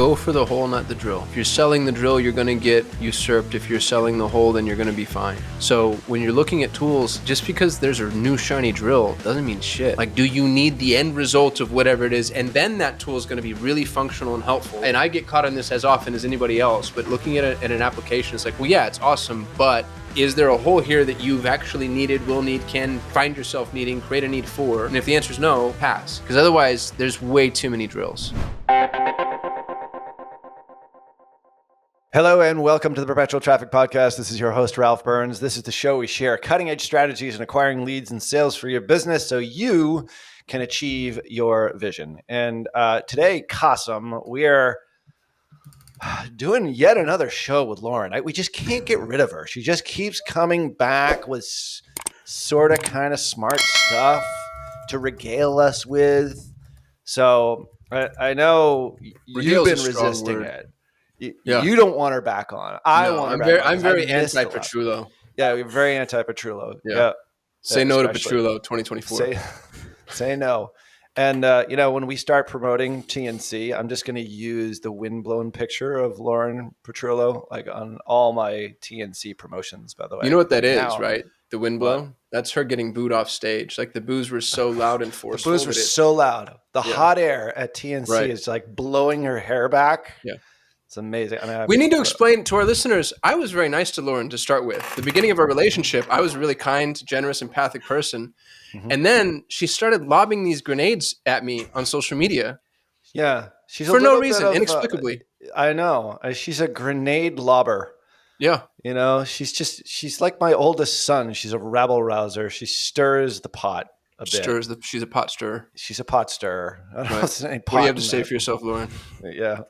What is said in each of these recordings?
Go for the hole, not the drill. If you're selling the drill, you're going to get usurped. If you're selling the hole, then you're going to be fine. So when you're looking at tools, just because there's a new shiny drill doesn't mean shit. Like, do you need the end result of whatever it is? And then that tool is going to be really functional and helpful. And I get caught in this as often as anybody else, but looking at it in an application, it's like, well, yeah, it's awesome, but is there a hole here that you've actually needed, will need, can find yourself needing, create a need for? And if the answer is no, pass. Because otherwise, there's way too many drills. Hello and welcome to the Perpetual Traffic Podcast. This is your host, Ralph Burns. This is the show we share cutting-edge strategies in acquiring leads and sales for your business so you can achieve your vision. And today, Kasim, we are doing yet another show with Lauren. We just can't get rid of her. She just keeps coming back with sort of kind of smart stuff to regale us with. So I know you've been resisting it. You don't want her back on. I want her back on. I'm very anti-Petrullo. Yeah, we're very anti-Petrullo. Yeah. Say no to Petrullo 2024. Say no. And, when we start promoting TNC, I'm just going to use the windblown picture of Lauren Petrullo, like on all my TNC promotions, by the way. You know what that is, right? The windblown? That's her getting booed off stage. Like, the boos were so loud and forceful. The boos were so loud. The hot air at TNC is like blowing her hair back. Yeah. It's amazing. We need to explain to our listeners, I was very nice to Lauren to start with. The beginning of our relationship, I was a really kind, generous, empathic person. Mm-hmm. And then she started lobbing these grenades at me on social media. Yeah. She's for no reason, inexplicably. I know. She's a grenade lobber. Yeah. She's like my oldest son. She's a rabble rouser. She stirs the pot a bit. She's a pot stirrer. She's a pot stirrer. I don't know if there's any pot. What do you have to say for yourself, Lauren? Yeah.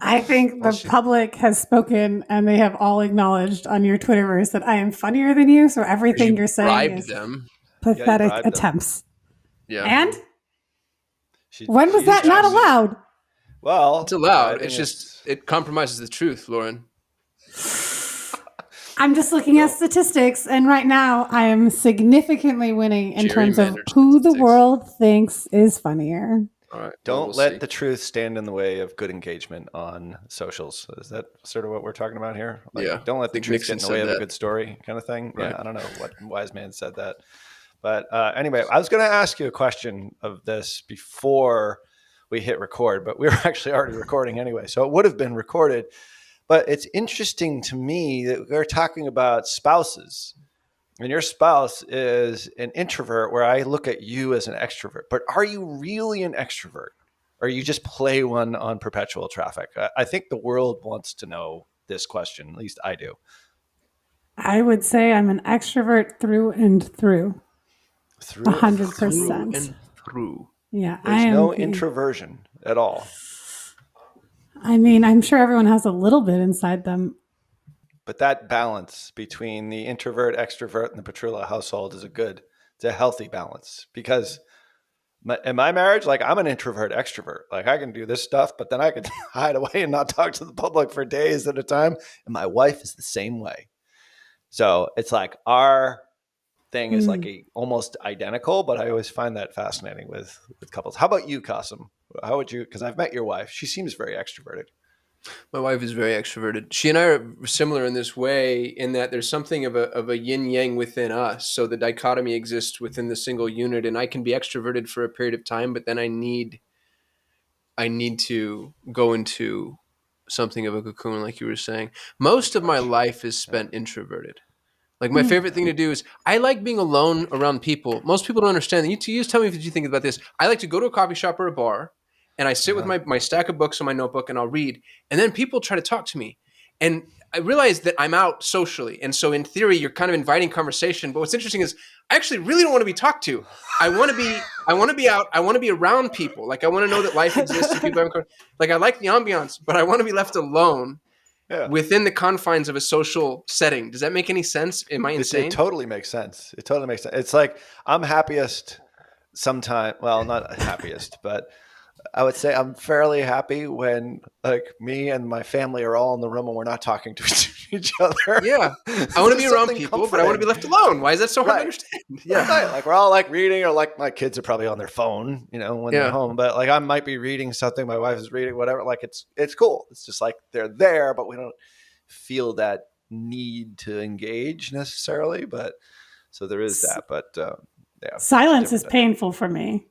I think the public has spoken and they have all acknowledged on your Twitterverse that I am funnier than you. So everything you're saying is pathetic attempts. Yeah. And when was that not allowed? Well, it's allowed. It compromises the truth, Lauren. I'm just looking at statistics, and right now I am significantly winning in terms of who the world thinks is funnier. All right. Don't let the truth stand in the way of good engagement on socials. Is that sort of what we're talking about here? Don't let the truth get in the way of a good story kind of thing. Right. Yeah, I don't know what wise man said that. But anyway, I was going to ask you a question of this before we hit record, but we were actually already recording anyway. So it would have been recorded. But it's interesting to me that we're talking about spouses. And your spouse is an introvert where I look at you as an extrovert. But are you really an extrovert? Or you just play one on Perpetual Traffic? I think the world wants to know this question. At least I do. I would say I'm an extrovert through and through. 100%. Through and through. Yeah. There's no introversion at all. I mean, I'm sure everyone has a little bit inside them. But that balance between the introvert, extrovert, and the Petrullo household is it's a healthy balance. Because in my marriage, like I'm an introvert, extrovert. Like I can do this stuff, but then I can hide away and not talk to the public for days at a time. And my wife is the same way. So it's like our thing is like almost identical, but I always find that fascinating with couples. How about you, Kasim? How would you, because I've met your wife. She seems very extroverted. My wife is very extroverted. She and I are similar in this way, in that there's something of a yin yang within us. So the dichotomy exists within the single unit, and I can be extroverted for a period of time, but then I need to go into something of a cocoon, like you were saying. Most of my life is spent introverted. Like my favorite thing to do is I like being alone around people. Most people don't understand that. You just tell me if you think about this. I like to go to a coffee shop or a bar, and I sit with my stack of books on my notebook and I'll read. And then people try to talk to me. And I realize that I'm out socially. And so in theory, you're kind of inviting conversation. But what's interesting is I actually really don't want to be talked to. I want to be out. I want to be around people. Like I want to know that life exists and people haven't. Like I like the ambiance, but I want to be left alone within the confines of a social setting. Does that make any sense? Am I insane? It totally makes sense. It's like I'm happiest sometimes. Well, not happiest, but I would say I'm fairly happy when like me and my family are all in the room and we're not talking to each other. Yeah. I want to be around people, but I want to be left alone. Why is that so hard to understand? Yeah. Right. Like we're all like reading, or like my kids are probably on their phone, when they're home, but like I might be reading something, my wife is reading, whatever. Like it's cool. It's just like they're there, but we don't feel that need to engage necessarily. But so there is that, but yeah. Silence is painful for me.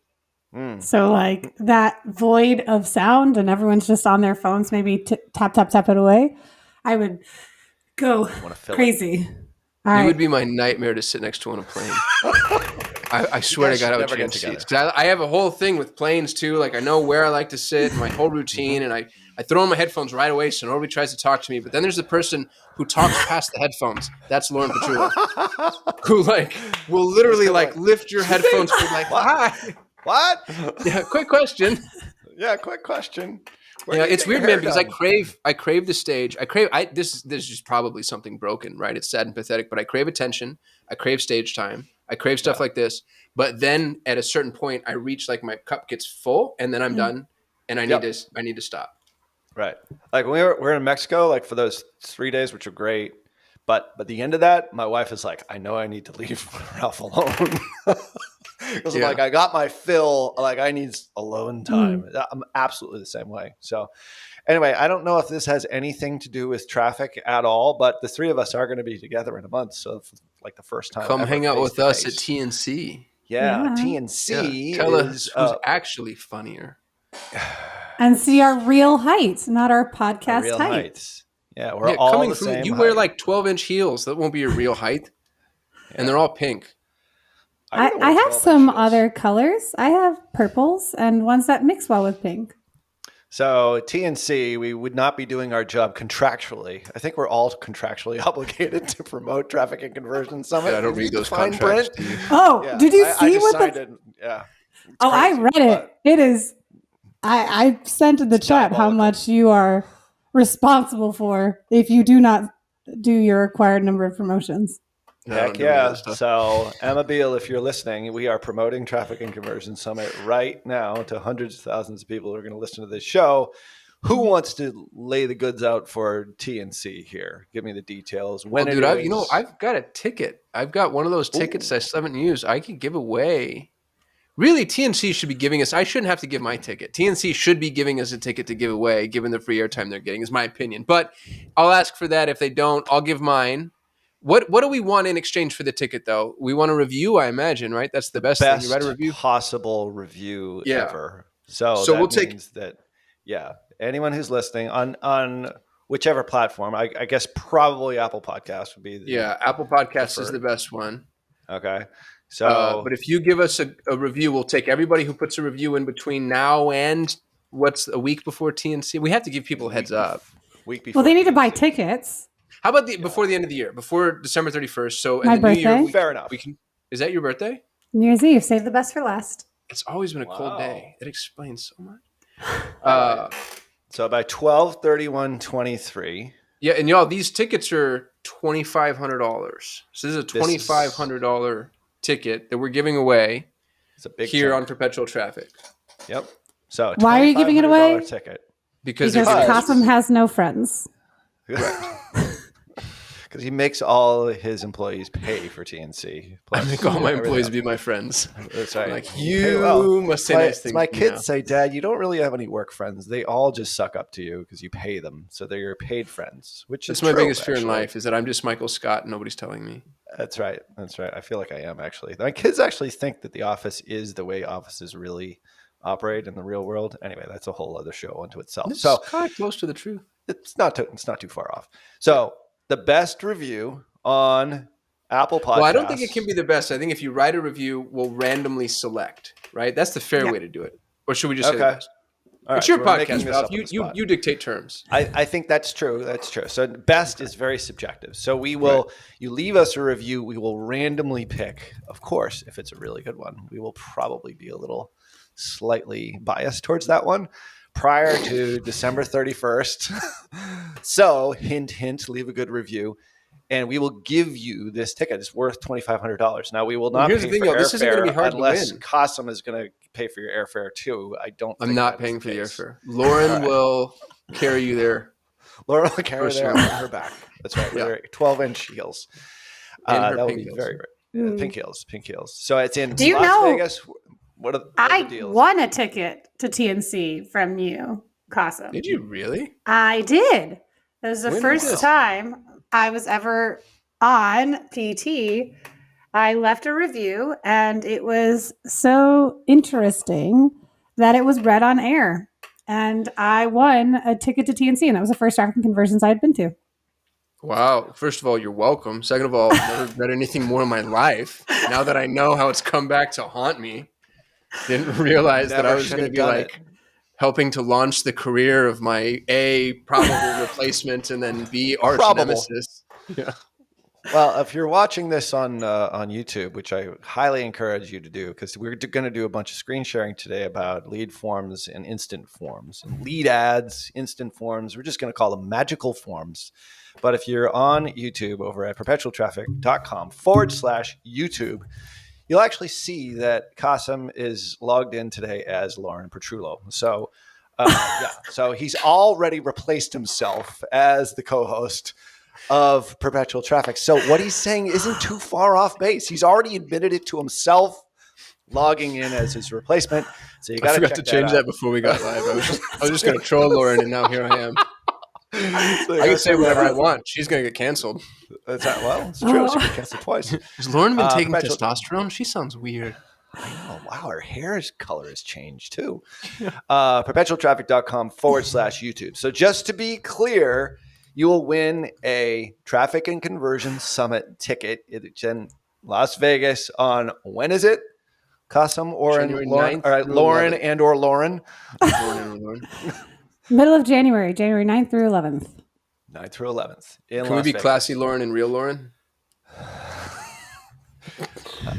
So like that void of sound and everyone's just on their phones, maybe tap, tap, tap it away. I would go crazy. You would be my nightmare to sit next to on a plane. I swear to God, I would change seats. I have a whole thing with planes too. Like I know where I like to sit, and my whole routine, and I throw on my headphones right away so nobody tries to talk to me. But then there's the person who talks past the headphones. That's Lauren Petrullo, who like will literally like lift your headphones and be like, hi. What? Yeah, quick question. Yeah, quick question. Yeah, it's weird, man, because I crave the stage. This is probably something broken, right? It's sad and pathetic, but I crave attention. I crave stage time. I crave stuff like this. But then at a certain point, I reach like my cup gets full, and then I'm done, and I need to stop. Right. Like when we're in Mexico, like for those 3 days, which are great. But the end of that, my wife is like, I know I need to leave Ralph alone. Because I'm like, I got my fill. Like I need alone time. I'm absolutely the same way. So anyway, I don't know if this has anything to do with traffic at all, but the three of us are going to be together in a month. So like the first time. Come hang out with us at TNC. Yeah. TNC. Yeah. Tell us who's actually funnier. And see our real heights, not our podcast heights. Yeah, we're all coming the from same you height. Wear like 12-inch heels. That won't be your real height. And they're all pink. I have some other colors. I have purples and ones that mix well with pink. So TNC, we would not be doing our job contractually. I think we're all contractually obligated to promote Traffic and Conversion Summit. Yeah, I don't read those contracts. Did you see what the... Yeah. I read it. It is... I sent in the chat how much you are responsible for if you do not do your required number of promotions. Heck yeah. So, Emma Beal, if you're listening, we are promoting Traffic and Conversion Summit right now to hundreds of thousands of people who are going to listen to this show. Who wants to lay the goods out for TNC here? Give me the details. I've got a ticket. I've got one of those tickets I still haven't used. I could give away. Really, TNC should be giving us... I shouldn't have to give my ticket. TNC should be giving us a ticket to give away, given the free airtime they're getting, is my opinion. But I'll ask for that. If they don't, I'll give mine. What do we want in exchange for the ticket, though? We want a review, I imagine, right? That's the best thing. You write a review? Possible review ever. So we'll take that. Yeah, anyone who's listening on whichever platform, I guess probably Apple Podcasts would be. Apple Podcasts is the best one. Okay, so but if you give us a review, we'll take everybody who puts a review in between now and what's a week before TNC. We have to give people a heads up. Week before. Well, they need to buy tickets. How about before the end of the year, before December 31st? So my birthday. New Year, fair enough. Is that your birthday? New Year's Eve. Save the best for last. It's always been a cold day. It explains so much. So by 12/31/23. Yeah, and y'all, these tickets are $2,500. So this is a $2,500 ticket that we're giving away. It's a big here on Perpetual Traffic. Yep. So why are you giving it away? Ticket. Because Kasim has no friends. Because he makes all his employees pay for TNC. I make all my employees be my friends. That's right. Like, must say nice things. My kids say, Dad, you don't really have any work friends. They all just suck up to you because you pay them. So they're your paid friends, which is my biggest fear in life, is that I'm just Michael Scott and nobody's telling me. That's right. I feel like I am, actually. My kids actually think that the office is the way offices really operate in the real world. Anyway, that's a whole other show unto itself. It's kind of close to the truth. It's not too far off. So the best review on Apple Podcasts. Well, I don't think it can be the best. I think if you write a review, we'll randomly select, right? That's the fair way to do it. Or should we just say the best? It's your podcast, Ralph. You dictate terms. I think that's true. That's true. So best is very subjective. So we will, you leave us a review, we will randomly pick, of course, if it's a really good one. We will probably be a little slightly biased towards that one prior to December 31st. So hint, hint, leave a good review. And we will give you this ticket. It's worth $2,500. Now we will not pay for airfare. This isn't going to be hard unless Kasim is going to pay for your airfare too. I'm not paying for the airfare. Lauren will carry you there Lauren will carry her on her back. That's right. With her 12-inch heels. That would be very, very pink heels. So it's in Las Vegas. What are the deals? I won a ticket to TNC from you, Kasim. Did you really? I did. It was the first time I was ever on PT. I left a review, and it was so interesting that it was read on air. And I won a ticket to TNC, and that was the first traffic conversions I had been to. Wow. First of all, you're welcome. Second of all, I've never read anything more in my life. Now that I know how it's come back to haunt me, didn't realize that I was going to be like helping to launch the career of my A, probable replacement, and then B, arch nemesis. Yeah. Well, if you're watching this on YouTube, which I highly encourage you to do, because we're going to do a bunch of screen sharing today about lead forms and instant forms, and lead ads, instant forms. We're just going to call them magical forms. But if you're on YouTube over at perpetualtraffic.com/YouTube, you'll actually see that Kasim is logged in today as Lauren Petrullo. So, so he's already replaced himself as the co-host of Perpetual Traffic. So what he's saying isn't too far off base. He's already admitted it to himself, logging in as his replacement. So you got to forgot to change that before we got live. I was just going to troll Lauren, and now here I am. So I can say whatever I want. She's going to get canceled. That's right. Well, it's true. She got canceled twice. Has Lauren been taking testosterone? She sounds weird. I know. Wow, her hair's color has changed too. Perpetualtraffic.com/YouTube. So just to be clear, you will win a Traffic and Conversion Summit ticket. It's in Las Vegas on, when is it? Kasim or Lauren? All right, Lauren and or Lauren. Middle of January 9th through 11th. 9th through 11th. Can we be Vegas. Classy Lauren and real Lauren?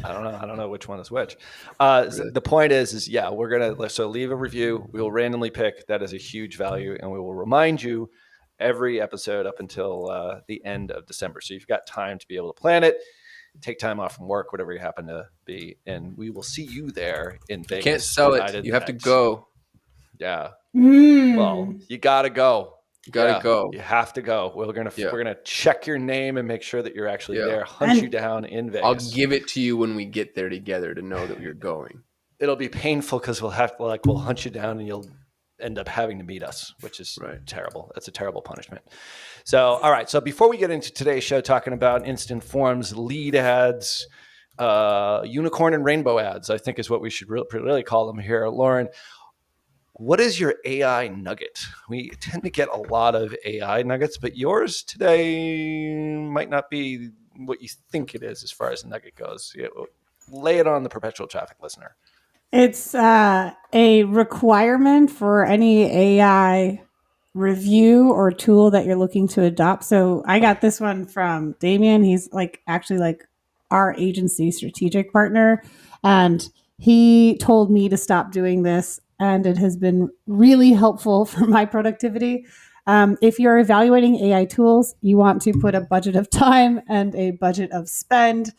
I don't know which one is which. Really? The point is yeah, we're going to leave a review. We will randomly pick. That is a huge value, and we will remind you every episode up until the end of December. So you've got time to be able to plan it, take time off from work, whatever you happen to be, and we will see you there in Vegas. You can't sell it. You have to go. Yeah. Well, you got to go. You got to go. You have to go. We're gonna check your name and make sure that you're actually there. Hunt you down in Vegas. I'll give it to you when we get there together to know that you're going. It'll be painful because we'll hunt you down and you'll end up having to meet us, which is terrible. That's a terrible punishment. So, all right. So before we get into today's show, talking about instant forms, lead ads, unicorn and rainbow ads, I think is what we should really call them here. Lauren, what is your AI nugget? We tend to get a lot of AI nuggets, but yours today might not be what you think it is as far as a nugget goes. Lay it on the Perpetual Traffic listener. It's a requirement for any AI review or tool that you're looking to adopt. So I got this one from Damien. He's actually our agency strategic partner. And he told me to stop doing this. And it has been really helpful for my productivity. If you're evaluating AI tools, you want to put a budget of time and a budget of spend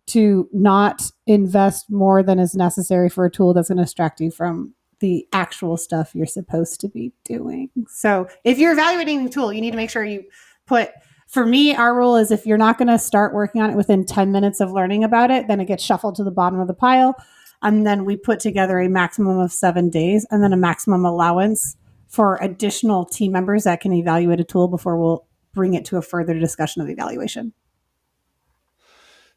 to not invest more than is necessary for a tool that's going to distract you from the actual stuff you're supposed to be doing. So if you're evaluating the tool, you need to make sure you for me, our rule is if you're not going to start working on it within 10 minutes of learning about it, then it gets shuffled to the bottom of the pile. And then we put together a maximum of 7 days and then a maximum allowance for additional team members that can evaluate a tool before we'll bring it to a further discussion of evaluation.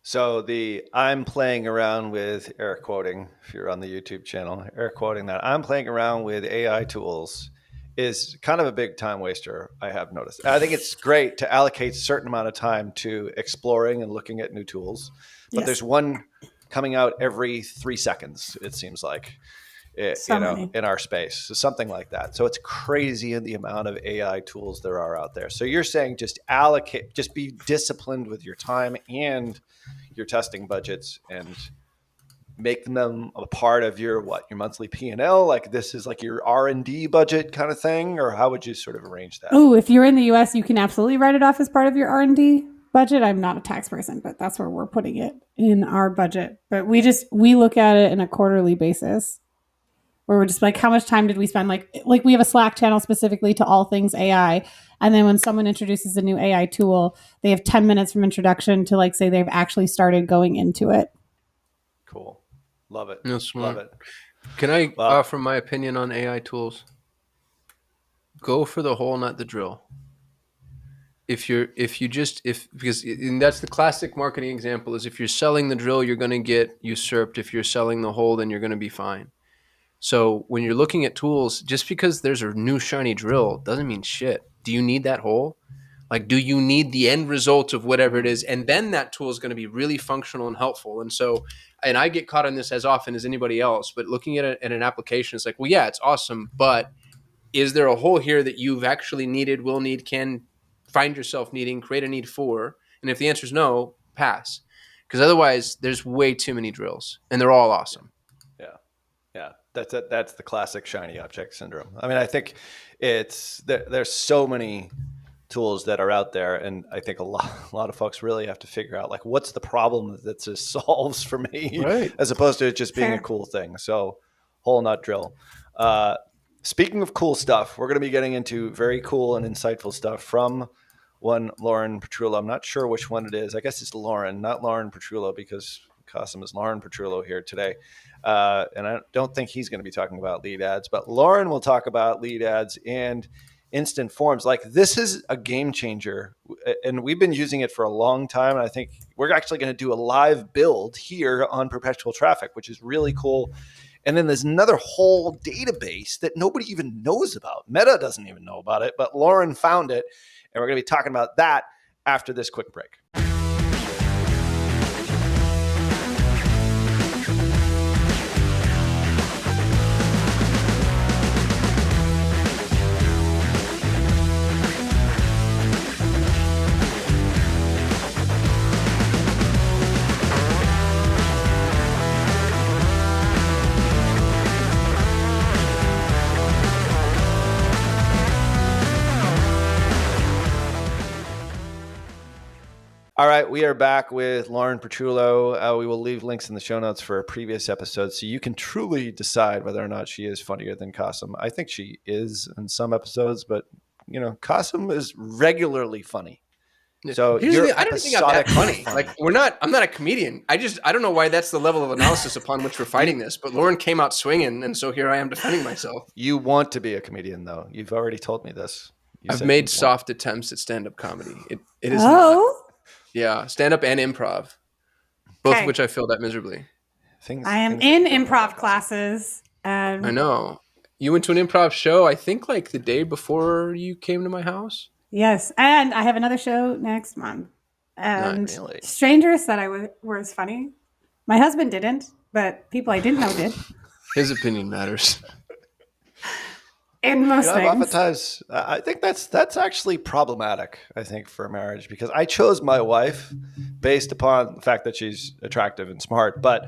So I'm playing around with air quoting, if you're on the YouTube channel, air quoting that I'm playing around with AI tools is kind of a big time waster, I have noticed. I think it's great to allocate a certain amount of time to exploring and looking at new tools, but there's one coming out every 3 seconds, it seems like, in our space. So something like that. So it's crazy in the amount of AI tools there are out there. So you're saying just be disciplined with your time and your testing budgets and make them a part of your monthly P&L? Like this is like your R&D budget kind of thing? Or how would you sort of arrange that? Oh, if you're in the US, you can absolutely write it off as part of your R&D budget. I'm not a tax person, but that's where we're putting it in our budget. But we look at it in a quarterly basis. where we're just like, how much time did we spend? Like we have a Slack channel specifically to all things AI. And then when someone introduces a new AI tool, they have 10 minutes from introduction to like say they've actually started going into it. Cool. Love it. That's Love it. Can I offer my opinion on AI tools? Go for the hole, not the drill. Because that's the classic marketing example is if you're selling the drill, you're going to get usurped. If you're selling the hole, then you're going to be fine. So when you're looking at tools, just because there's a new shiny drill doesn't mean shit. Do you need that hole? Like, do you need the end result of whatever it is? And then that tool is going to be really functional and helpful. And I get caught on this as often as anybody else, but looking at an application, it's like, well, yeah, it's awesome, but is there a hole here that you've actually needed, will need, can find yourself needing, create a need for? And if the answer is no, pass. Because otherwise, there's way too many drills, and they're all awesome. Yeah. That's the classic shiny object syndrome. I mean, I think there's so many tools that are out there, and I think a lot of folks really have to figure out like what's the problem that this solves for me, right, as opposed to it just being a cool thing. So, hole, not drill. Speaking of cool stuff, we're going to be getting into very cool and insightful stuff from one Lauren Petrullo. I'm not sure which one it is. I guess it's Lauren, not Lauren Petrullo, because Kasim is Lauren Petrullo here today. And I don't think he's going to be talking about lead ads, but Lauren will talk about lead ads and instant forms. Like, this is a game changer, and we've been using it for a long time. And I think we're actually going to do a live build here on Perpetual Traffic, which is really cool. And then there's another whole database that nobody even knows about. Meta doesn't even know about it, but Lauren found it. And we're going to be talking about that after this quick break. All right, we are back with Lauren Petrullo. We will leave links in the show notes for a previous episode so you can truly decide whether or not she is funnier than Kasim. I think she is in some episodes, but Kasim is regularly funny. So I don't think I'm that funny. Like, I'm not a comedian. I don't know why that's the level of analysis upon which we're fighting this, but Lauren came out swinging, and so here I am defending myself. You want to be a comedian, though. You've already told me this. I've made soft attempts at stand-up comedy. It is not. Yeah, stand-up and improv, both of which I failed at miserably. I am in improv classes. I know. You went to an improv show, I think, like the day before you came to my house? Yes, and I have another show next month. And really. Strangers said I was funny. My husband didn't, but people I didn't know did. His opinion matters. In most things. Oftentimes, I think that's actually problematic, I think, for a marriage, because I chose my wife based upon the fact that she's attractive and smart. But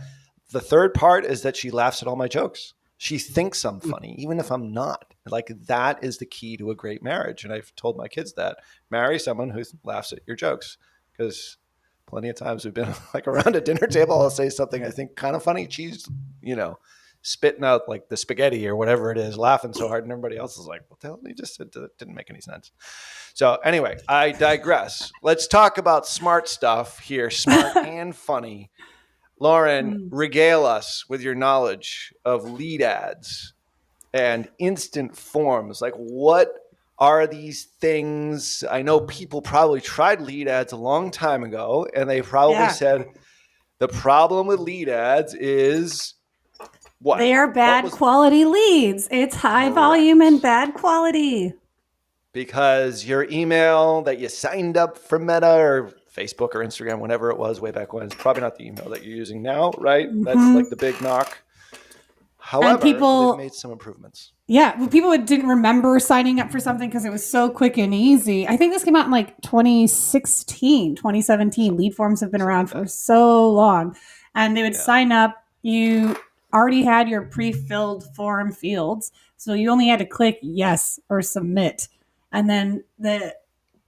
the third part is that she laughs at all my jokes. She thinks I'm funny, even if I'm not. Like, that is the key to a great marriage. And I've told my kids that. Marry someone who laughs at your jokes, because plenty of times we've been like around a dinner table. I'll say something I think kind of funny. She's, spitting out like the spaghetti or whatever it is, laughing so hard, and everybody else is like, what the hell did he just said? That didn't make any sense. So anyway, I digress. Let's talk about smart stuff here, smart and funny. Lauren, regale us with your knowledge of lead ads and instant forms. Like, what are these things? I know people probably tried lead ads a long time ago, and they probably said the problem with lead ads is what? They are bad quality leads. It's high volume and bad quality. Because your email that you signed up for Meta or Facebook or Instagram, whenever it was way back when, it's probably not the email that you're using now, right? Mm-hmm. That's like the big knock. However, they've made some improvements. Yeah, people didn't remember signing up for something because it was so quick and easy. I think this came out in like 2016, 2017. Lead forms have been around for so long. And they would sign up. You already had your pre-filled form fields. So you only had to click yes or submit. And then the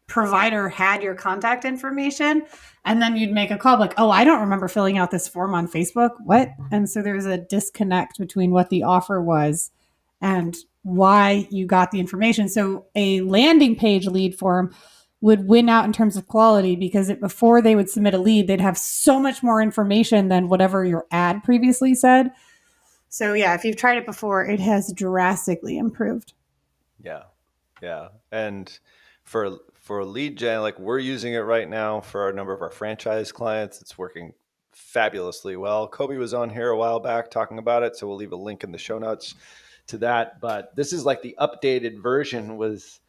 provider had your contact information, and then you'd make a call like, oh, I don't remember filling out this form on Facebook. What? And so there's a disconnect between what the offer was and why you got the information. So a landing page lead form would win out in terms of quality because before they would submit a lead, they'd have so much more information than whatever your ad previously said. So yeah, if you've tried it before, it has drastically improved. Yeah. Yeah. And for lead gen, like we're using it right now for a number of our franchise clients. It's working fabulously well. Kobe was on here a while back talking about it, so we'll leave a link in the show notes to that. But this is like the updated version with,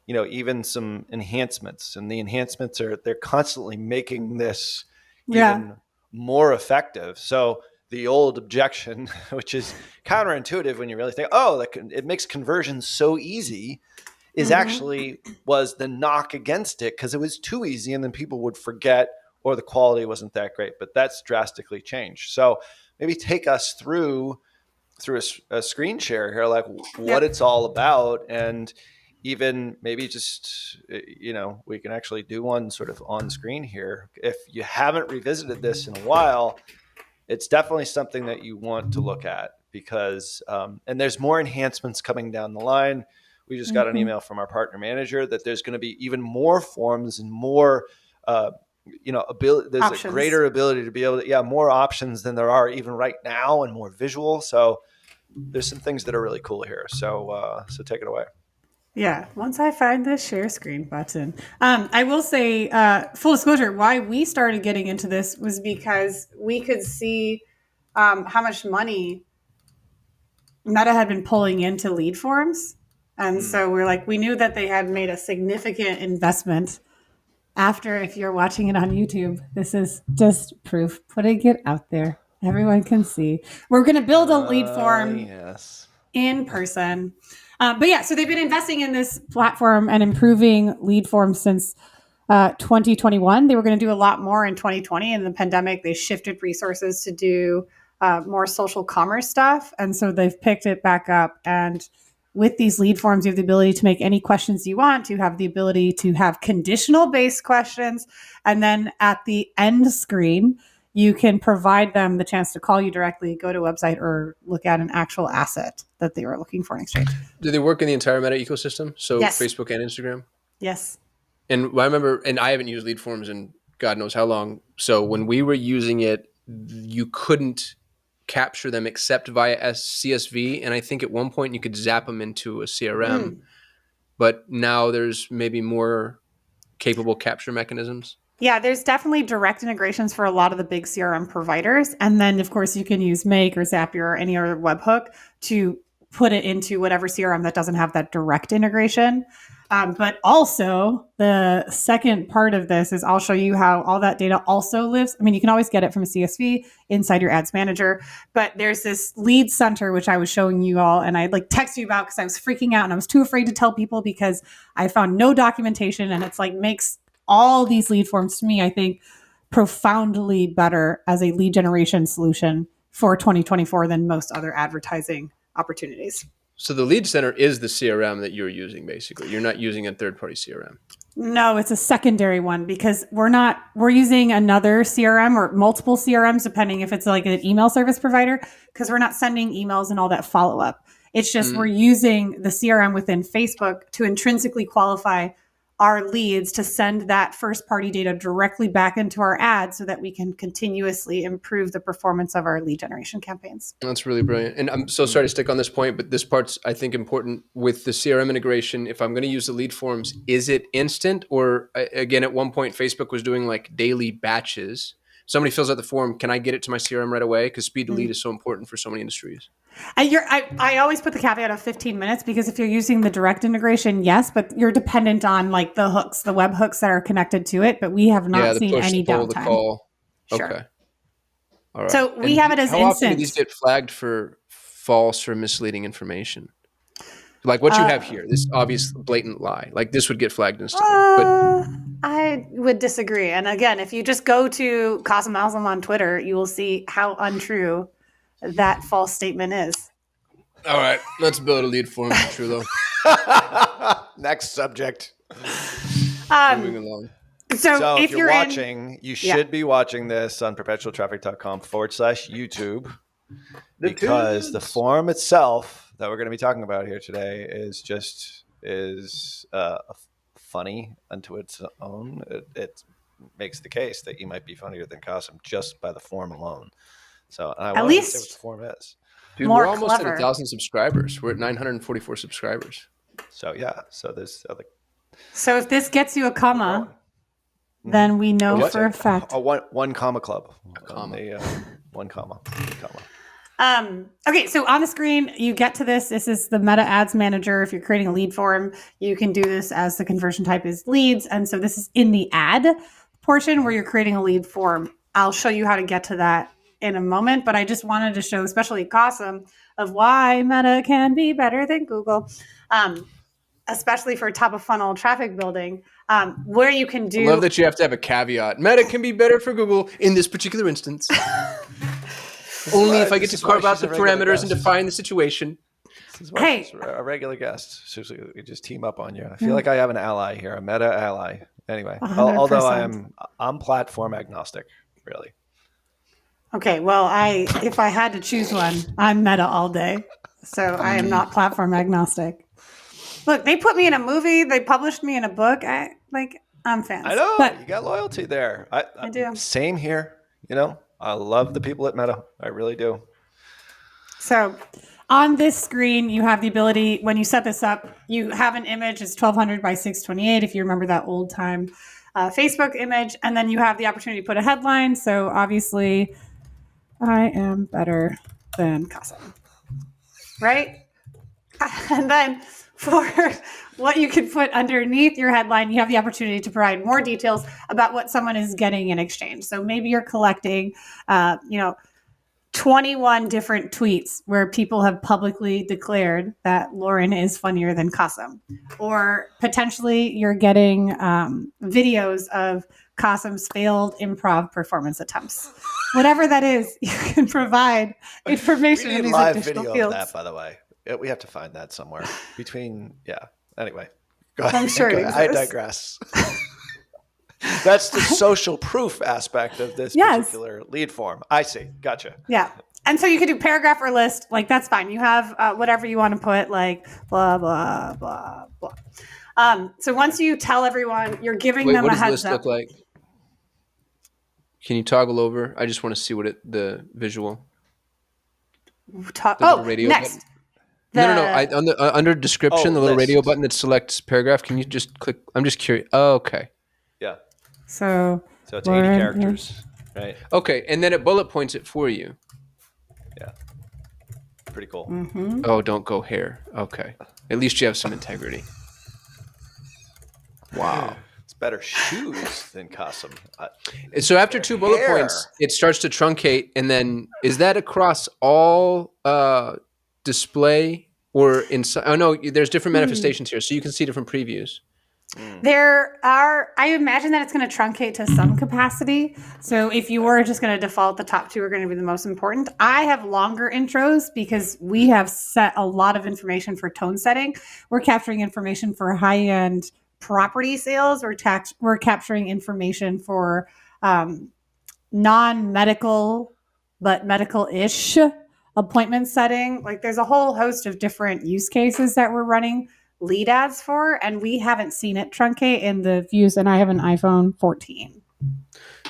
even some enhancements, and the enhancements they're constantly making this even more effective. So the old objection, which is counterintuitive when you really think, oh, it makes conversion so easy, is actually was the knock against it because it was too easy and then people would forget or the quality wasn't that great. But that's drastically changed. So maybe take us through a screen share here, like what it's all about, and even maybe just, we can actually do one sort of on screen here. If you haven't revisited this in a while, it's definitely something that you want to look at because, and there's more enhancements coming down the line. We just got an email from our partner manager that there's going to be even more forms and more, ability. There's options. A greater ability to be able to, more options than there are even right now and more visual. So there's some things that are really cool here. So take it away. Yeah, once I find the share screen button. I will say, full disclosure, why we started getting into this was because we could see how much money Meta had been pulling into lead forms. And so we knew that they had made a significant investment. After, if you're watching it on YouTube, this is just proof, putting it out there. Everyone can see. We're going to build a lead form in person. But yeah, so they've been investing in this platform and improving lead forms since 2021. They were going to do a lot more in 2020. In the pandemic, they shifted resources to do more social commerce stuff. And so they've picked it back up. And with these lead forms, you have the ability to make any questions you want. You have the ability to have conditional based questions. And then at the end screen, you can provide them the chance to call you directly, go to a website, or look at an actual asset that they were looking for in exchange. Do they work in the entire Meta ecosystem? So yes. Facebook and Instagram? Yes. And I remember, and I haven't used lead forms in God knows how long. So when we were using it, you couldn't capture them except via CSV. And I think at one point you could zap them into a CRM. But now there's maybe more capable capture mechanisms. Yeah, there's definitely direct integrations for a lot of the big CRM providers. And then, of course, you can use Make or Zapier or any other webhook to put it into whatever CRM that doesn't have that direct integration. But also, the second part of this is I'll show you how all that data also lives. I mean, you can always get it from a CSV inside your ads manager. But there's this lead center, which I was showing you all, and I text you about because I was freaking out and I was too afraid to tell people because I found no documentation, and it's makes all these lead forms to me, I think, profoundly better as a lead generation solution for 2024 than most other advertising opportunities. So the lead center is the CRM that you're using, basically. You're not using a third-party CRM. No, it's a secondary one because we're using another CRM or multiple CRMs, depending if it's an email service provider, because we're not sending emails and all that follow-up. It's just we're using the CRM within Facebook to intrinsically qualify our leads to send that first party data directly back into our ads so that we can continuously improve the performance of our lead generation campaigns. That's really brilliant. And I'm so sorry to stick on this point, but this part's, I think, important with the CRM integration. If I'm going to use the lead forms, is it instant? Or again, at one point, Facebook was doing daily batches. Somebody fills out the form. Can I get it to my CRM right away? Because speed to lead is so important for so many industries. I always put the caveat of 15 minutes because if you're using the direct integration, yes, but you're dependent on the hooks, the web hooks that are connected to it. But we have not seen any downtime. The call. Sure. Okay. All right. So we have it as instant. How often do these get flagged for false or misleading information? Like what you have here, this obvious blatant lie. This would get flagged instantly. I would disagree. And again, if you just go to Kasim Aslam on Twitter, you will see how untrue that false statement is. All right, let's build a lead form, Petrullo. Next subject. Moving along. So if you're watching, you should be watching this on perpetualtraffic.com/YouTube, because the forum itself that we're going to be talking about here today is funny unto its own. It makes the case that you might be funnier than Kasim just by the forum alone. So I at least say what the forum is. Dude, we're almost at 1,000 subscribers. We're at 944 subscribers. So yeah, so there's So if this gets you a comma, then we know for a fact. One comma club. One comma. Okay, so on the screen, you get to this. This is the Meta Ads Manager. If you're creating a lead form, you can do this as the conversion type is leads. And so this is in the ad portion where you're creating a lead form. I'll show you how to get to that in a moment, but I just wanted to show, especially Kasim, of why Meta can be better than Google, especially for top of funnel traffic building, where you can do. I love that you have to have a caveat. Meta can be better for Google in this particular instance. Only if I get to carve out the parameters and define the situation. This is why she's a regular guest. Seriously, we just team up on you. I feel like I have an ally here, a Meta ally. Anyway, 100%. Although I'm platform agnostic, really. Okay, well, if I had to choose one, I'm Meta all day. So I am not platform agnostic. Look, they put me in a movie. They published me in a book. I'm fans. I know. But you got loyalty there. I do. Same here. I love the people at Meta. I really do. So on this screen, you have the ability, when you set this up, you have an image. It's 1200 by 628, if you remember that old time Facebook image. And then you have the opportunity to put a headline. So obviously, I am better than Kasim. Right? And then for what you can put underneath your headline, you have the opportunity to provide more details about what someone is getting in exchange. So maybe you're collecting, 21 different tweets where people have publicly declared that Lauren is funnier than Kasim. Or potentially you're getting videos of Kasim's failed improv performance attempts. Whatever that is, you can provide information in these additional fields. Of that, by the way. We have to find that somewhere Anyway, go ahead. I'm sure I digress. That's the social proof aspect of this particular lead form. I see. Gotcha. Yeah. And so you can do paragraph or list. That's fine. You have whatever you want to put, like blah, blah, blah, blah. So once you tell everyone, you're giving them a heads up. What does the list look like? Can you toggle over? I just want to see the visual. Next. Button. No. Under description, the little radio button that selects paragraph. Can you just click? I'm just curious. Oh, okay. Yeah. So it's 80 characters, right? Okay, and then it bullet points it for you. Yeah. Pretty cool. Mm-hmm. Oh, don't go hair. Okay. At least you have some integrity. Wow. It's better shoes than Kasim. So after 2 bullet points, it starts to truncate, and then is that across all display or inside? Oh no, there's different manifestations here, so you can see different previews. I imagine that it's going to truncate to some capacity. So if you were just going to default, the top 2 are going to be the most important. I have longer intros because we have set a lot of information for tone setting. We're capturing information for high-end property sales. We're capturing information for non-medical, but medical-ish appointment setting. There's a whole host of different use cases that we're running lead ads for, and we haven't seen it truncate in the views, and I have an iPhone 14.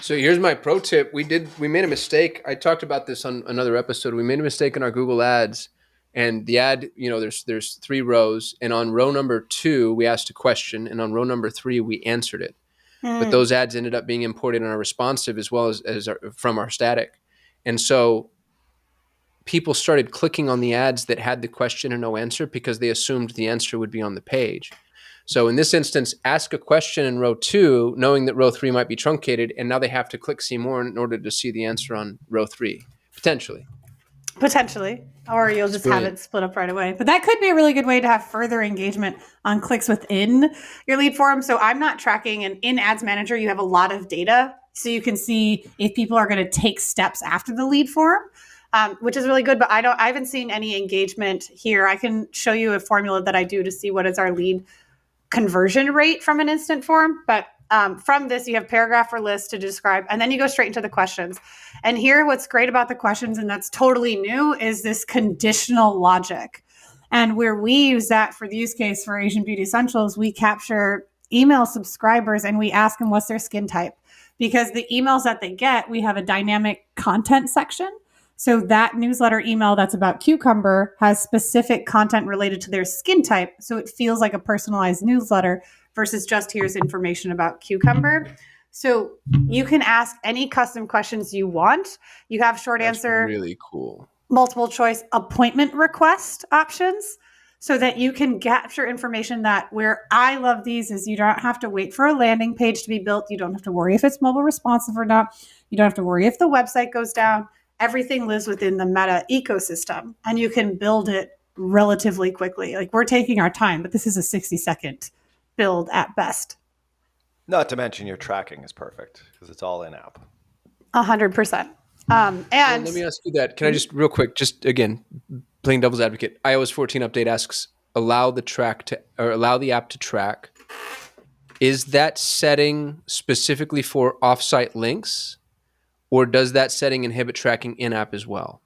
So here's my pro tip. We made a mistake. I talked about this on another episode. We made a mistake in our Google ads, and the ad, there's 3 rows, and on row number 2, we asked a question, and on row number 3, we answered it. But those ads ended up being imported in our responsive as well as from our static. And so people started clicking on the ads that had the question and no answer because they assumed the answer would be on the page. So in this instance, ask a question in row 2, knowing that row 3 might be truncated, and now they have to click see more in order to see the answer on row 3, potentially. Or you'll just have it split up right away. But that could be a really good way to have further engagement on clicks within your lead form. So I'm not tracking, and in Ads Manager, you have a lot of data. So you can see if people are going to take steps after the lead form. Which is really good, but I haven't seen any engagement here. I can show you a formula that I do to see what is our lead conversion rate from an instant form. But from this, you have paragraph or list to describe, and then you go straight into the questions. And here, what's great about the questions, and that's totally new, is this conditional logic. And where we use that for the use case for Asian Beauty Essentials, we capture email subscribers and we ask them what's their skin type. Because the emails that they get, we have a dynamic content section. So that newsletter email that's about cucumber has specific content related to their skin type. So it feels like a personalized newsletter versus just here's information about cucumber. So you can ask any custom questions you want. You have short answer, really cool, multiple choice, appointment request options, so that you can capture information. That where I love these is you don't have to wait for a landing page to be built. You don't have to worry if it's mobile responsive or not. You don't have to worry if the website goes down. Everything lives within the Meta ecosystem, and you can build it relatively quickly. Like, we're taking our time, but this is a 60-second build at best. Not to mention your tracking is perfect because it's all in-app. 100%. And let me ask you that. Can I just real quick, just again, playing devil's advocate, iOS 14 update asks, allow the app to track. Is that setting specifically for offsite links, or does that setting inhibit tracking in-app as well?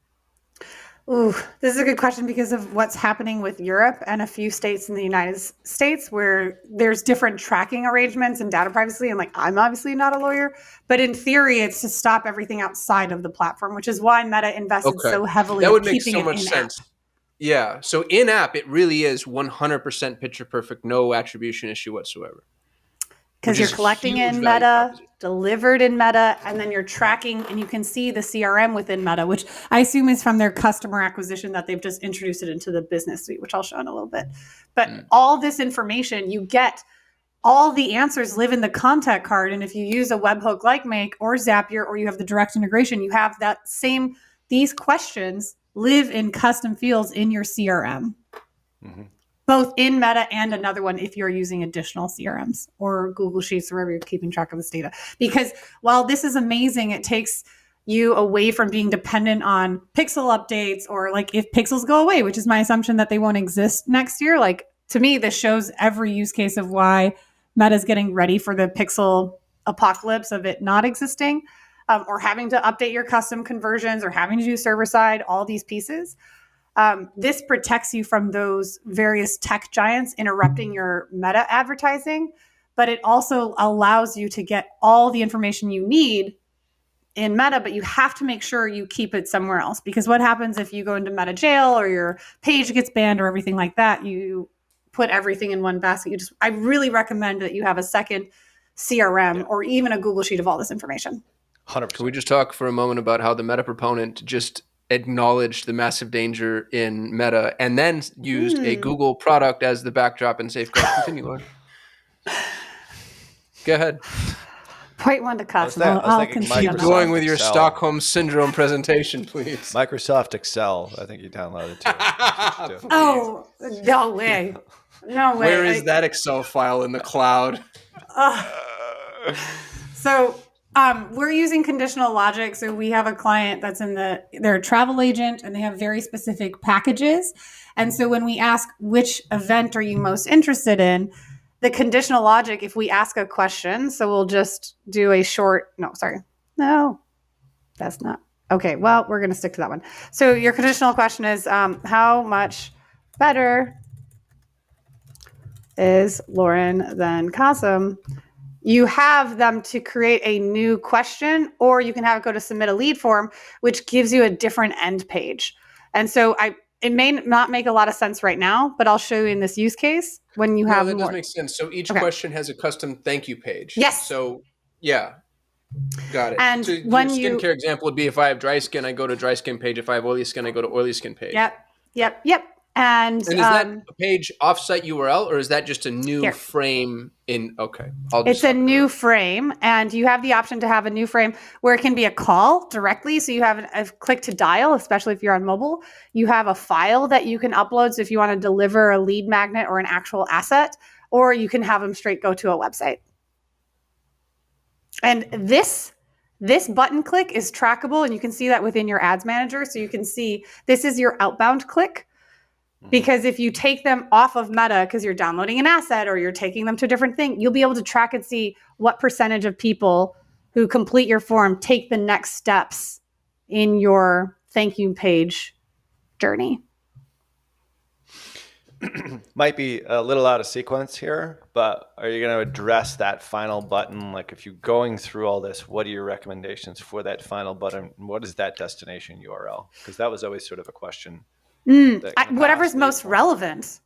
Ooh, this is a good question because of what's happening with Europe and a few states in the United States where there's different tracking arrangements and data privacy. And like, I'm obviously not a lawyer, but in theory, it's to stop everything outside of the platform, which is why Meta invested so heavily. That would make so much sense. Yeah. So in-app, it really is 100% picture perfect, no attribution issue whatsoever. Because you're collecting in Meta, delivered in Meta, and then you're tracking, and you can see the CRM within Meta, which I assume is from their customer acquisition that they've just introduced it into the business suite, which I'll show in a little bit. But all this information, you get all the answers live in the contact card. And if you use a webhook like Make or Zapier, or you have the direct integration, you have that same, these questions live in custom fields in your CRM. Mm-hmm. Both in Meta and another one if you're using additional CRMs or Google Sheets, wherever you're keeping track of this data. Because while this is amazing, it takes you away from being dependent on Pixel updates, or like if Pixels go away, which is my assumption that they won't exist next year. Like, to me, this shows every use case of why Meta's getting ready for the Pixel apocalypse of it not existing, or having to update your custom conversions, or having to do server side, all these pieces. This protects you from those various tech giants interrupting your Meta advertising, but it also allows you to get all the information you need in Meta, but you have to make sure you keep it somewhere else. Because what happens if you go into Meta jail, or your page gets banned, or everything like that? You put everything in one basket. I really recommend that you have a second CRM or even a Google Sheet of all this information. 100%. Can we just talk for a moment about how the Meta proponent just acknowledged the massive danger in Meta and then used a Google product as the backdrop and safeguard? Continue, Lauren. Go ahead. Point one to Kasim. I'll keep going with your Stockholm Syndrome presentation, please. Microsoft Excel. I think you downloaded too. Oh, no way. No way. Where is that Excel file in the cloud? So we're using conditional logic. So we have a client that's they're a travel agent, and they have very specific packages. And so when we ask, which event are you most interested in? The conditional logic, if we ask a question, so we'll just do a short, no, that's not. Okay, well, we're going to stick to that one. So your conditional question is, how much better is Lauren than Kasim? You have them to create a new question, or you can have it go to submit a lead form, which gives you a different end page. And so it may not make a lot of sense right now, but I'll show you in this use case when you have that more. Does make sense. So each question has a custom thank you page. Yes. So yeah, got it. And so when your skincare example would be, if I have dry skin, I go to dry skin page. If I have oily skin, I go to oily skin page. Yep. And is that a page offsite URL, or is that just a new frame in? Okay. It's a new frame, and you have the option to have a new frame where it can be a call directly. So you have a click to dial, especially if you're on mobile. You have a file that you can upload. So if you want to deliver a lead magnet or an actual asset, or you can have them straight go to a website. And this button click is trackable, and you can see that within your ads manager. So you can see this is your outbound click. Because if you take them off of Meta because you're downloading an asset or you're taking them to a different thing, you'll be able to track and see what percentage of people who complete your form take the next steps in your thank you page journey. Might be a little out of sequence here, but are you going to address that final button? Like if you're going through all this, what are your recommendations for that final button? What is that destination URL? Because that was always sort of a question. Whatever's most relevant.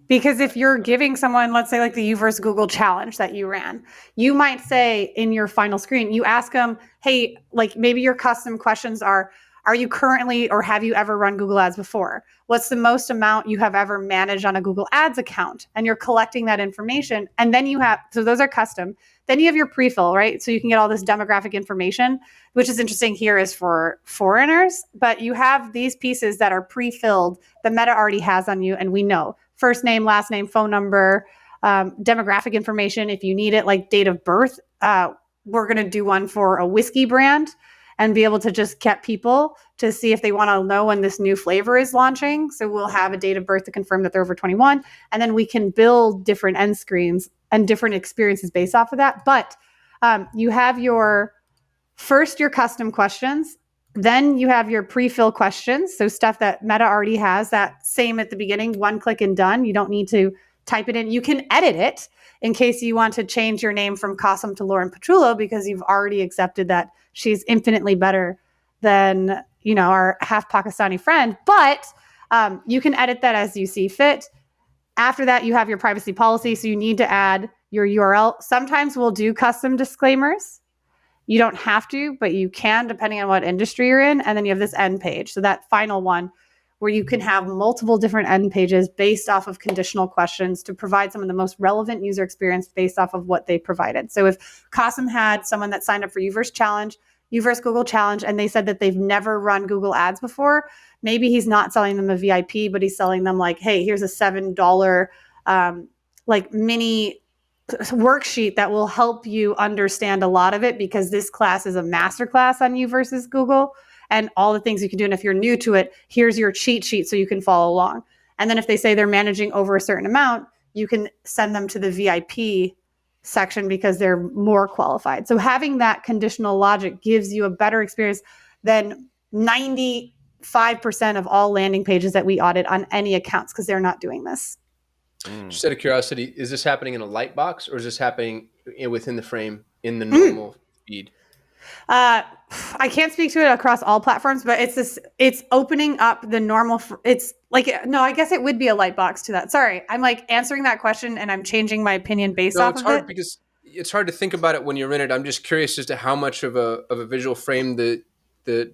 Because if you're giving someone, let's say like the U versus Google challenge that you ran, you might say in your final screen, you ask them, hey, like maybe your custom questions are you currently or have you ever run Google Ads before? What's the most amount you have ever managed on a Google Ads account? And you're collecting that information. And then you have, so those are custom. Then you have your pre-fill, right? So you can get all this demographic information, which is interesting here is for foreigners, but you have these pieces that are pre-filled that Meta already has on you. And we know first name, last name, phone number, demographic information. If you need it, like date of birth, we're going to do one for a whiskey brand and be able to just get people to see if they want to know when this new flavor is launching. So we'll have a date of birth to confirm that they're over 21. And then we can build different end screens and different experiences based off of that. But you have your custom questions. Then you have your pre-fill questions. So stuff that Meta already has, that same at the beginning, one click and done. You don't need to type it in. You can edit it in case you want to change your name from Kasim to Lauren Petrullo because you've already accepted that she's infinitely better than, our half Pakistani friend. But you can edit that as you see fit. After that, you have your privacy policy. So you need to add your URL. Sometimes we'll do custom disclaimers. You don't have to, but you can depending on what industry you're in. And then you have this end page. So that final one where you can have multiple different end pages based off of conditional questions to provide some of the most relevant user experience based off of what they provided. So if Kasim had someone that signed up for Uverse Challenge, Uverse Google Challenge, and they said that they've never run Google Ads before, maybe he's not selling them a VIP, but he's selling them like, hey, here's a $7 like mini worksheet that will help you understand a lot of it because this class is a masterclass on you versus Google and all the things you can do. And if you're new to it, here's your cheat sheet so you can follow along. And then if they say they're managing over a certain amount, you can send them to the VIP section because they're more qualified. So having that conditional logic gives you a better experience than 95% of all landing pages that we audit on any accounts because they're not doing this. Just out of curiosity, is this happening in a light box or is this happening within the frame in the normal feed? I can't speak to it across all platforms, but it's opening up the normal. It's like, no, I guess it would be a light box to that. Sorry. I'm like answering that question and I'm changing my opinion based off of it. It's hard because it's hard to think about it when you're in it. I'm just curious as to how much of a visual frame the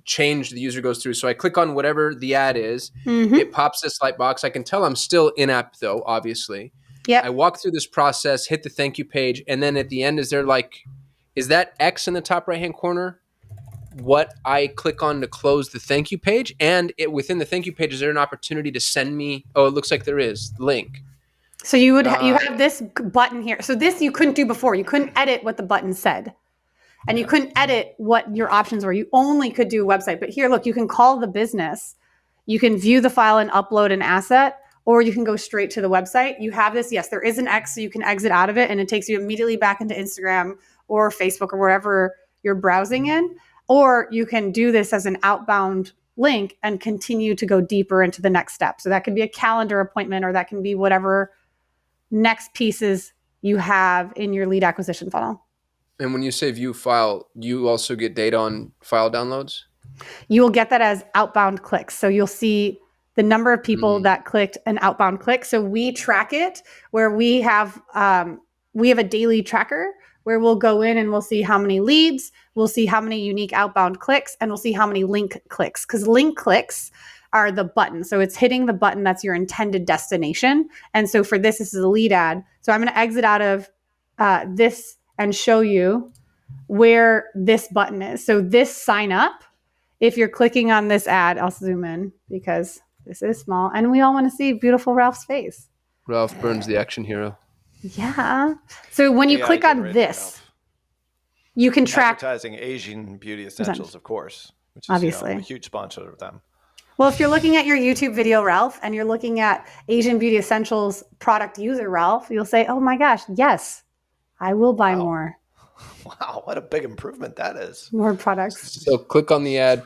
change the user goes through. So I click on whatever the ad is. Mm-hmm. It pops this light box. I can tell I'm still in app though, obviously. Yeah. I walk through this process, hit the thank you page. And then at the end, is that X in the top right-hand corner what I click on to close the thank you page? And within the thank you page, is there an opportunity to send me? Oh, it looks like there is link. So you have this button here. So this you couldn't do before. You couldn't edit what the button said. And you couldn't edit what your options were. You only could do a website. But here, look, you can call the business. You can view the file and upload an asset, or you can go straight to the website. You have this. Yes, there is an X, so you can exit out of it, and it takes you immediately back into Instagram or Facebook or wherever you're browsing in. Or you can do this as an outbound link and continue to go deeper into the next step. So that could be a calendar appointment, or that can be whatever next pieces you have in your lead acquisition funnel. And when you say view file, you also get data on file downloads? You will get that as outbound clicks. So you'll see the number of people that clicked an outbound click. So we track it where we have a daily tracker where we'll go in and we'll see how many leads, we'll see how many unique outbound clicks, and we'll see how many link clicks. Because link clicks are the button. So it's hitting the button that's your intended destination. And so for this is a lead ad. So I'm going to exit out of this and show you where this button is. So this sign up, if you're clicking on this ad, I'll zoom in because this is small and we all want to see beautiful Ralph's face. Ralph Burns, the action hero. Yeah. So when you click on this, you can track advertising Asian Beauty Essentials, of course, which is obviously a huge sponsor of them. Well, if you're looking at your YouTube video, Ralph, and you're looking at Asian Beauty Essentials product user, Ralph, you'll say, oh my gosh, yes, I will buy more. Wow, what a big improvement that is. More products. So click on the ad,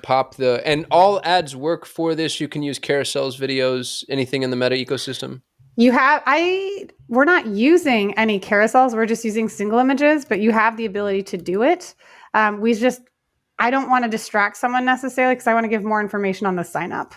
and all ads work for this. You can use carousels, videos, anything in the Meta ecosystem. We're not using any carousels. We're just using single images, but you have the ability to do it. I don't want to distract someone necessarily because I want to give more information on the sign up.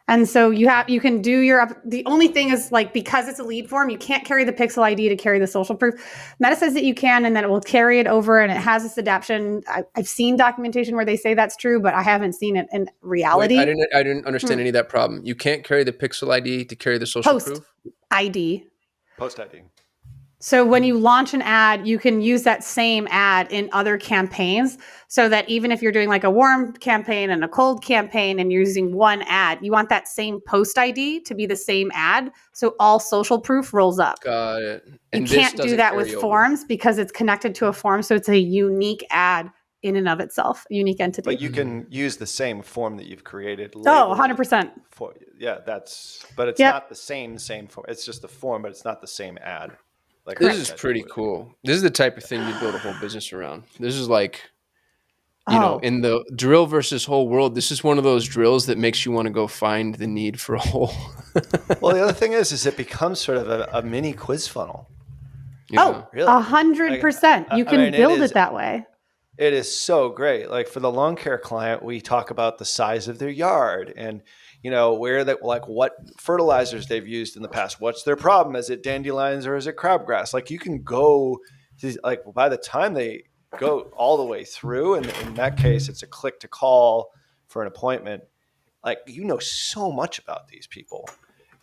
And so you can do the only thing is like, because it's a lead form, you can't carry the pixel ID to carry the social proof. Meta says that you can, and that it will carry it over, and it has this adaptation. I've seen documentation where they say that's true, but I haven't seen it in reality. Wait, I didn't understand any of that problem. You can't carry the pixel ID to carry the social proof? Post ID. So when you launch an ad, you can use that same ad in other campaigns, so that even if you're doing like a warm campaign and a cold campaign and you're using one ad, you want that same post ID to be the same ad. So all social proof rolls up. Got it. And you can't do that with forms because it's connected to a form. So it's a unique ad in and of itself, a unique entity. But you can use the same form that you've created. 100%. But it's not the same form. It's just the form, but it's not the same ad. Like, this is pretty cool. This is the type of thing you build a whole business around. This is like, in the drill versus whole world, this is one of those drills that makes you want to go find the need for a hole. Well, the other thing is it becomes sort of a mini quiz funnel. Oh, really? 100%. You can build it that way. It is so great. Like for the lawn care client, we talk about the size of their yard and what fertilizers they've used in the past. What's their problem? Is it dandelions or is it crabgrass? Like you can go by the time they go all the way through, and in that case, it's a click to call for an appointment. Like so much about these people,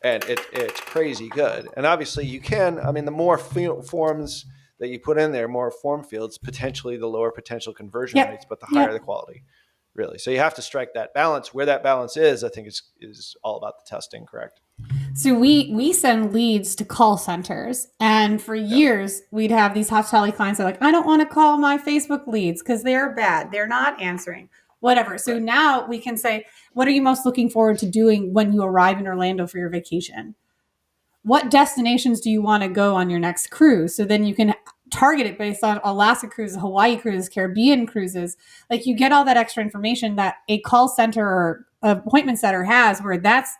and it's crazy good. And obviously, you can. I mean, the more forms that you put in there, more form fields, potentially the lower potential conversion rates, but the higher the quality. Really. So you have to strike that balance. Where that balance is, I think is all about the testing, correct? So we send leads to call centers, and for years we'd have these hospitality clients that are like, I don't want to call my Facebook leads because they're bad. They're not answering, whatever. So now we can say, what are you most looking forward to doing when you arrive in Orlando for your vacation? What destinations do you want to go on your next cruise? So then you can target it based on Alaska cruises, Hawaii cruises, Caribbean cruises. Like you get all that extra information that a call center or appointment setter has, where that's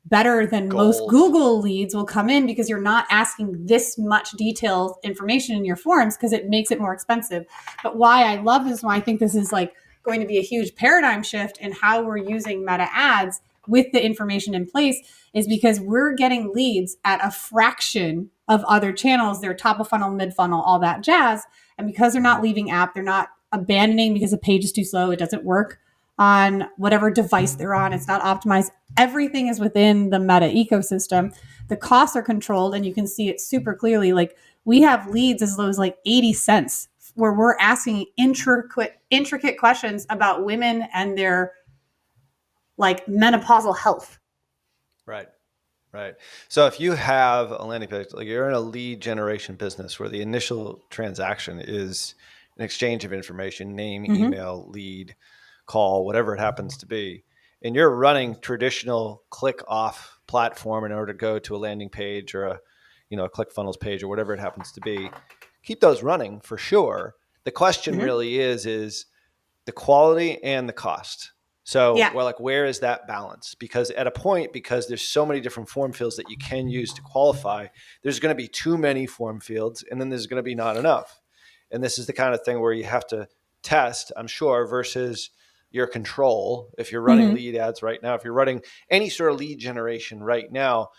better than most Google leads will come in, because you're not asking this much detailed information in your forms, because it makes it more expensive. But why I love this, why I think this is like going to be a huge paradigm shift in how we're using Meta ads with the information in place, is because we're getting leads at a fraction of other channels. They're top of funnel, mid funnel, all that jazz. And because they're not leaving app, they're not abandoning because the page is too slow, it doesn't work on whatever device they're on, it's not optimized. Everything is within the Meta ecosystem. The costs are controlled, and you can see it super clearly. Like we have leads as low as like 80 cents, where we're asking intricate questions about women and their like menopausal health. Right. So if you have a landing page, like you're in a lead generation business where the initial transaction is an exchange of information, name, email, lead, call, whatever it happens to be, and you're running traditional click off platform in order to go to a landing page or a ClickFunnels page or whatever it happens to be, keep those running for sure. The question really is the quality and the cost. So we're like, where is that balance? Because at a point, because there's so many different form fields that you can use to qualify, there's going to be too many form fields, and then there's going to be not enough. And this is the kind of thing where you have to test, I'm sure, versus your control. If you're running lead ads right now, if you're running any sort of lead generation right now,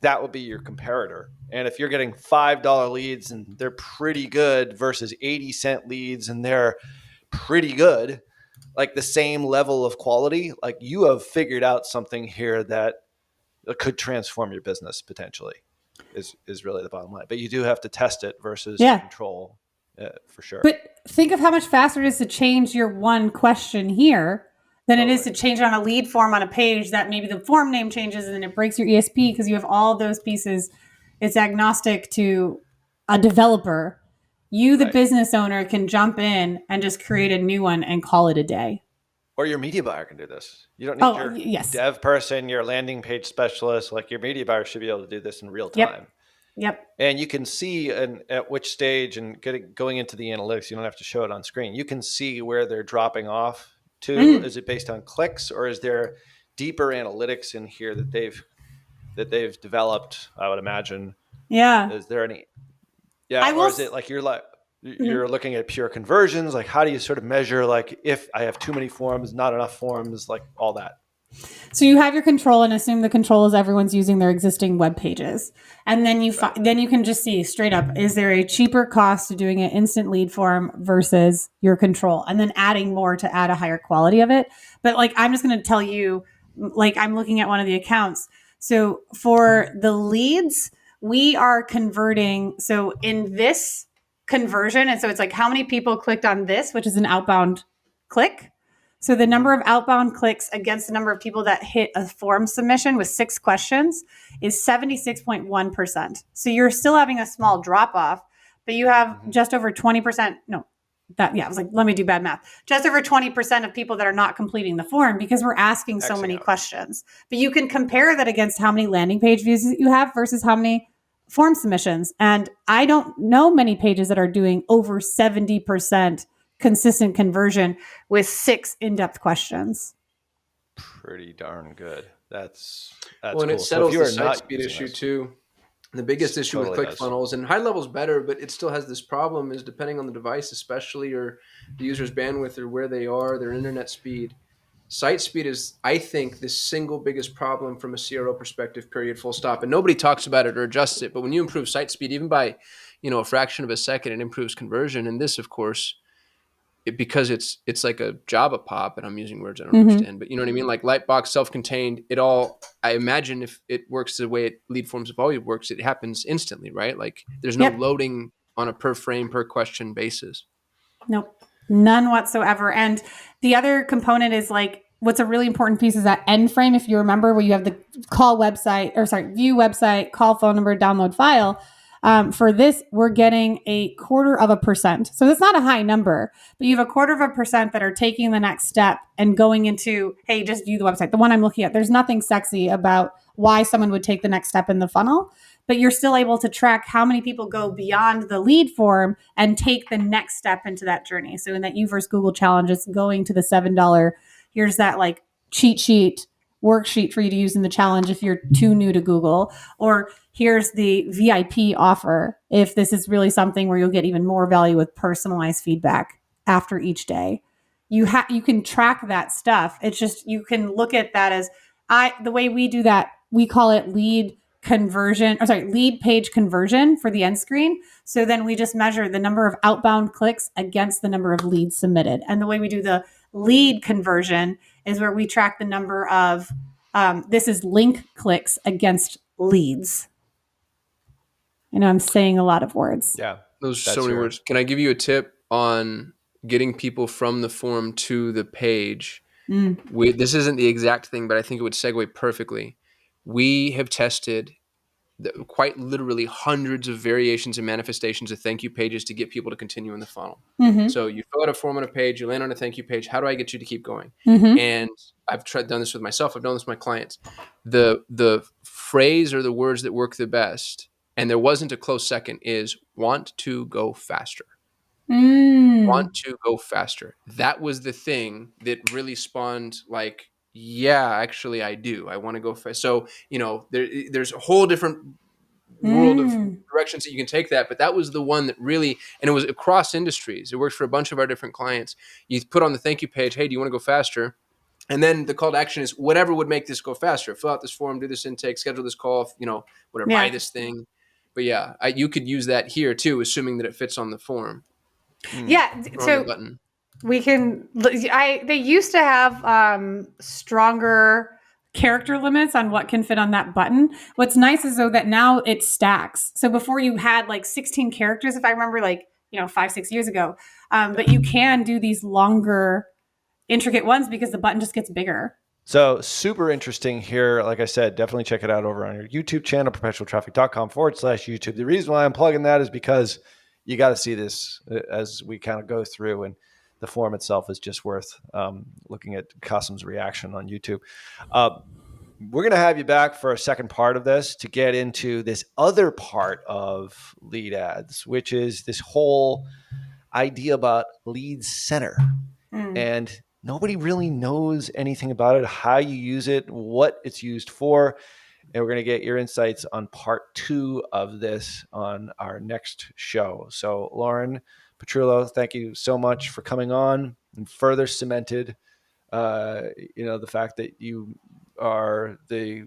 that would be your comparator. And if you're getting $5 leads and they're pretty good versus 80-cent leads and they're pretty good, like the same level of quality, like you have figured out something here that could transform your business potentially is really the bottom line. But you do have to test it versus control for sure. But think of how much faster it is to change your one question here than it is to change it on a lead form on a page that maybe the form name changes and then it breaks your ESP because you have all those pieces. It's agnostic to a developer. You, the business owner, can jump in and just create a new one and call it a day. Or your media buyer can do this. You don't need your dev person, your landing page specialist. Like your media buyer should be able to do this in real time. Yep. And you can see at which stage and going into the analytics, you don't have to show it on screen. You can see where they're dropping off to. Is it based on clicks, or is there deeper analytics in here that they've developed? I would imagine. Yeah. Is there any? Yeah. Or is it like you're looking at pure conversions? Like, how do you sort of measure, like, if I have too many forms, not enough forms, like all that? So you have your control, and assume the control is everyone's using their existing web pages. And then then you can just see straight up, is there a cheaper cost to doing an instant lead form versus your control? And then adding more to add a higher quality of it. But like, I'm just going to tell you, like, I'm looking at one of the accounts. So for the leads, we are converting. So in this conversion, and so it's like how many people clicked on this, which is an outbound click. So the number of outbound clicks against the number of people that hit a form submission with 6 questions is 76.1%. So you're still having a small drop off, but you have just over 20%. I was like, let me do bad math. Just over 20% of people that are not completing the form because we're asking so many questions. But you can compare that against how many landing page views you have versus how many form submissions. And I don't know many pages that are doing over 70% consistent conversion with 6 in-depth questions. Pretty darn good. That's well, and cool. it settles the site speed issue too. The biggest issue with ClickFunnels, and high level's better, but it still has this problem, is depending on the device, especially, or the user's bandwidth, or where they are, their internet speed. Site speed is, I think, the single biggest problem from a CRO perspective, period, full stop. And nobody talks about it or adjusts it. But when you improve site speed, even by, a fraction of a second, it improves conversion. And this, of course, because it's like a Java pop, and I'm using words I don't understand, but you know what I mean? Like Lightbox, self-contained, I imagine if it works the way lead forms of volume works, it happens instantly, right? Like there's no loading on a per frame, per question basis. Nope. None whatsoever. And the other component is like, what's a really important piece is that end frame. If you remember, where you have the view website, call phone number, download file. For this, we're getting 0.25%. So that's not a high number, but you have 0.25% that are taking the next step and going into, hey, just view the website. The one I'm looking at, there's nothing sexy about why someone would take the next step in the funnel, but you're still able to track how many people go beyond the lead form and take the next step into that journey. So in that You vs. Google challenge, it's going to the $7. Here's that like cheat sheet worksheet for you to use in the challenge if you're too new to Google, or here's the VIP offer if this is really something where you'll get even more value with personalized feedback after each day. You can track that stuff. It's just, you can look at that as the way we do that, we call it lead page conversion for the end screen. So then we just measure the number of outbound clicks against the number of leads submitted. And the way we do the lead conversion is where we track the number of, this is link clicks against leads. I know I'm saying a lot of words. Yeah. Those are so many words. Can I give you a tip on getting people from the form to the page? This isn't the exact thing, but I think it would segue perfectly. We have tested quite literally hundreds of variations and manifestations of thank you pages to get people to continue in the funnel. So you fill out a form on a page, you land on a thank you page. How do I get you to keep going? And I've done this with myself. I've done this with my clients. The phrase or the words that work the best, and there wasn't a close second, is want to go faster. Want to go faster. That was the thing that really spawned like, yeah, actually I do. I want to go fast. So, there's a whole different world of directions that you can take that, but that was the one that really, and it was across industries. It worked for a bunch of our different clients. You put on the thank you page, hey, do you want to go faster? And then the call to action is whatever would make this go faster. Fill out this form, do this intake, schedule this call, whatever, buy this thing. But yeah, you could use that here too, assuming that it fits on the form. Yeah. So we can, they used to have stronger character limits on what can fit on that button. What's nice is though that now it stacks. So before you had like 16 characters, if I remember 5-6 years ago, but you can do these longer intricate ones because the button just gets bigger. So super interesting here. Like I said, definitely check it out over on your YouTube channel, perpetualtraffic.com/YouTube. The reason why I'm plugging that is because you got to see this as we kind of go through. And the form itself is just worth looking at Kasim's reaction on YouTube. We're going to have you back for a second part of this to get into this other part of lead ads, which is this whole idea about lead center. And nobody really knows anything about it, how you use it, what it's used for. And we're going to get your insights on part 2 of this on our next show. So Lauren Petrullo, thank you so much for coming on and further cemented, the fact that you are the,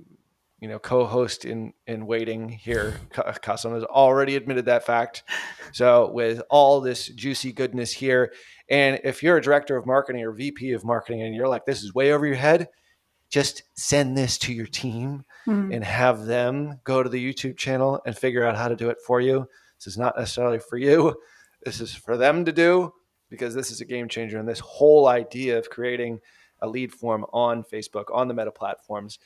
co-host in waiting here. Kasim has already admitted that fact. So with all this juicy goodness here, and if you're a director of marketing or VP of marketing and you're like, this is way over your head, just send this to your team and have them go to the YouTube channel and figure out how to do it for you. This is not necessarily for you. This is for them to do, because this is a game changer. And this whole idea of creating a lead form on Facebook, on the Meta platforms,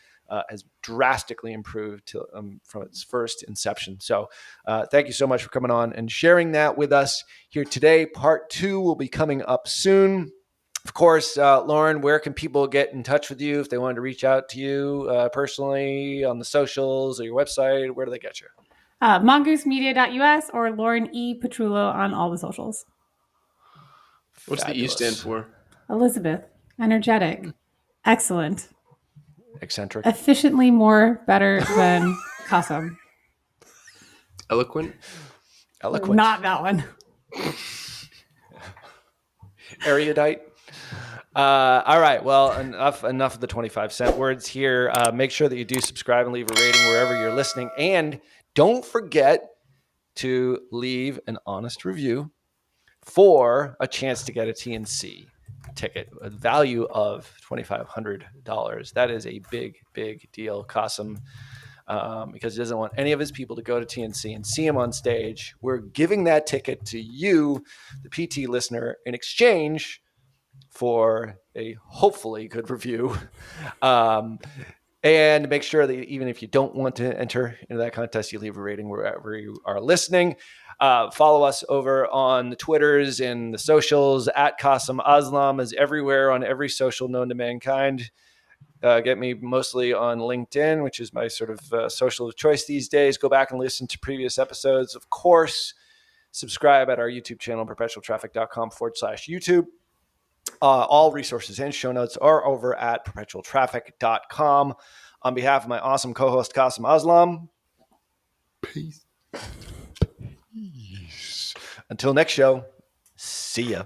has drastically improved from its first inception. So thank you so much for coming on and sharing that with us here today. Part 2 will be coming up soon. Of course, Lauren, where can people get in touch with you if they wanted to reach out to you personally on the socials or your website? Where do they get you? mongoosemedia.us or Lauren E. Petrullo on all the socials. What's Fabulous. The E stand for? Elizabeth. Energetic. Excellent. Eccentric. Efficiently more better than Kasim. Eloquent. Not that one. Erudite. All right. Well, enough of the 25-cent words here. Make sure that you do subscribe and leave a rating wherever you're listening. And don't forget to leave an honest review for a chance to get a TNC ticket, a value of $2,500. That is a big, big deal, Kasim, because he doesn't want any of his people to go to TNC and see him on stage. We're giving that ticket to you, the PT listener, in exchange for a hopefully good review. And make sure that even if you don't want to enter into that contest, you leave a rating wherever you are listening. Follow us over on the Twitters and the socials. At Kasim Aslam is everywhere on every social known to mankind. Get me mostly on LinkedIn, which is my sort of social of choice these days. Go back and listen to previous episodes. Of course, subscribe at our YouTube channel, perpetualtraffic.com/YouTube. All resources and show notes are over at perpetualtraffic.com. On behalf of my awesome co-host, Kasim Aslam. Peace. Until next show, see ya.